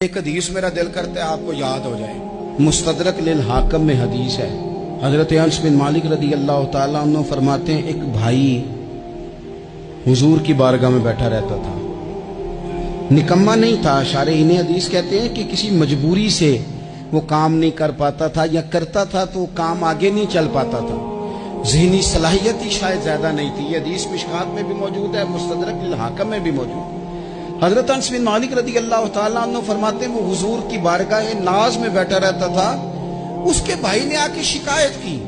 ایک حدیث میرا دل کرتا ہے آپ کو یاد ہو جائے، مستدرک للحاکم میں حدیث ہے۔ حضرت انس بن مالک رضی اللہ تعالیٰ عنہ فرماتے ہیں ایک بھائی حضور کی بارگاہ میں بیٹھا رہتا تھا، نکما نہیں تھا، شارحین حدیث کہتے ہیں کہ کسی مجبوری سے وہ کام نہیں کر پاتا تھا، یا کرتا تھا تو کام آگے نہیں چل پاتا تھا، ذہنی صلاحیت ہی شاید زیادہ نہیں تھی۔ یہ حدیث مشکات میں بھی موجود ہے، مستدرک للحاکم میں بھی موجود ہے۔ حضرت انس بن مالک رضی اللہ تعالیٰ عنہ فرماتے ہیں وہ حضور کی بارگاہ ناز میں بیٹھا رہتا تھا، اس کے بھائی نے آ کے شکایت کی،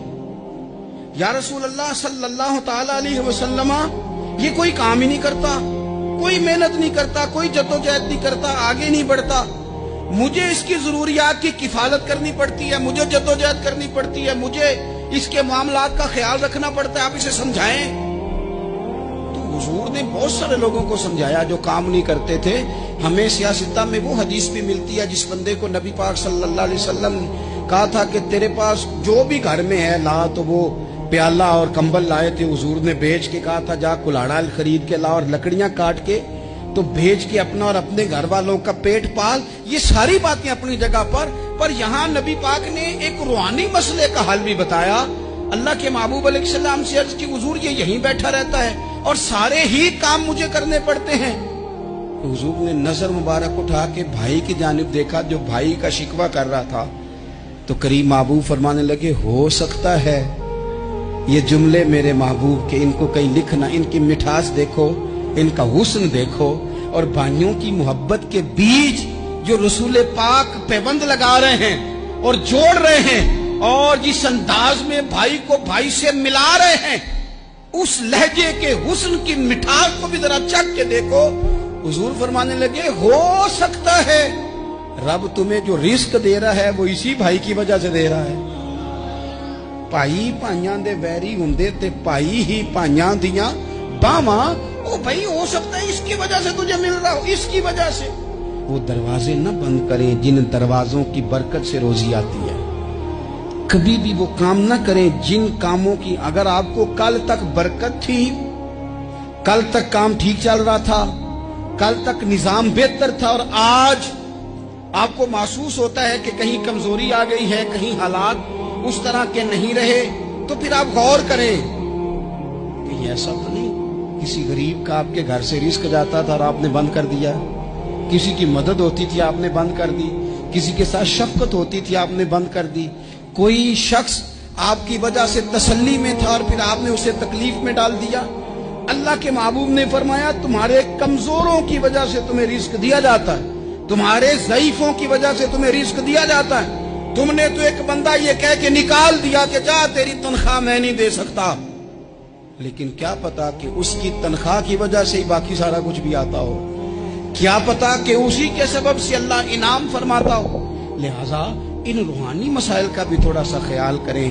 یا رسول اللہ صلی اللہ تعالیٰ علیہ وسلم، یہ کوئی کام ہی نہیں کرتا، کوئی محنت نہیں کرتا، کوئی جدوجہد نہیں کرتا، آگے نہیں بڑھتا، مجھے اس کی ضروریات کی کفالت کرنی پڑتی ہے، مجھے جدوجہد کرنی پڑتی ہے، مجھے اس کے معاملات کا خیال رکھنا پڑتا ہے، آپ اسے سمجھائیں۔ حضور نے بہت سارے لوگوں کو سمجھایا جو کام نہیں کرتے تھے۔ ہمیں سیاستہ میں وہ حدیث بھی ملتی ہے جس بندے کو نبی پاک صلی اللہ علیہ وسلم کہا تھا کہ تیرے پاس جو بھی گھر میں ہے لا، تو وہ پیالہ اور کمبل لائے تھے، حضور نے بیچ کے کہا تھا جا کلاڑا خرید کے لا اور لکڑیاں کاٹ کے تو بیچ کے اپنا اور اپنے گھر والوں کا پیٹ پال۔ یہ ساری باتیں اپنی جگہ پر یہاں نبی پاک نے ایک روحانی مسئلے کا حل بھی بتایا۔ اللہ کے محبوب علیہ السلام سے عرض کی حضور یہ یہیں بیٹھا رہتا ہے اور سارے ہی کام مجھے کرنے پڑتے ہیں۔ حضور نے نظر مبارک اٹھا کے بھائی کی جانب دیکھا جو بھائی کا شکوہ کر رہا تھا، تو قریب محبوب فرمانے لگے ہو سکتا ہے یہ جملے میرے محبوب کے، ان کو کہیں لکھنا، ان کی مٹھاس دیکھو، ان کا حسن دیکھو، اور بھائیوں کی محبت کے بیج جو رسول پاک پیوند لگا رہے ہیں اور جوڑ رہے ہیں، اور جس انداز میں بھائی کو بھائی سے ملا رہے ہیں، اس لہجے کے حسن کی مٹھاس کو بھی ذرا چکھ کے دیکھو۔ حضور فرمانے لگے ہو سکتا ہے رب تمہیں جو رزق دے رہا ہے وہ اسی بھائی کی وجہ سے دے رہا ہے۔ بھائی بھائیاں دے ویری ہوندے تے بھائی ہی بھائیاں دیاں باواں، او بھائی ہو سکتا ہے اس کی وجہ سے تجھے مل رہا ہو، اس کی وجہ سے۔ وہ دروازے نہ بند کریں جن دروازوں کی برکت سے روزی آتی ہے، کبھی بھی وہ کام نہ کریں جن کاموں کی اگر آپ کو کل تک برکت تھی، کل تک کام ٹھیک چل رہا تھا، کل تک نظام بہتر تھا، اور آج آپ کو محسوس ہوتا ہے کہ کہیں کمزوری آ گئی ہے، کہیں حالات اس طرح کے نہیں رہے، تو پھر آپ غور کریں کہ یہ ایسا تو نہیں کسی غریب کا آپ کے گھر سے رزق جاتا تھا اور آپ نے بند کر دیا، کسی کی مدد ہوتی تھی آپ نے بند کر دی، کسی کے ساتھ شفقت ہوتی تھی آپ نے بند کر دی، کوئی شخص آپ کی وجہ سے تسلی میں تھا اور پھر آپ نے اسے تکلیف میں ڈال دیا۔ اللہ کے محبوب نے فرمایا تمہارے کمزوروں کی وجہ سے تمہیں رزق دیا جاتا ہے، تمہارے ضعیفوں کی وجہ سے تمہیں رزق دیا جاتا ہے۔ تم نے تو ایک بندہ یہ کہہ کے نکال دیا کہ جا تیری تنخواہ میں نہیں دے سکتا، لیکن کیا پتا کہ اس کی تنخواہ کی وجہ سے ہی باقی سارا کچھ بھی آتا ہو، کیا پتا کہ اسی کے سبب سے اللہ انعام فرماتا ہو۔ لہذا ان روحانی مسائل کا بھی تھوڑا سا خیال کریں۔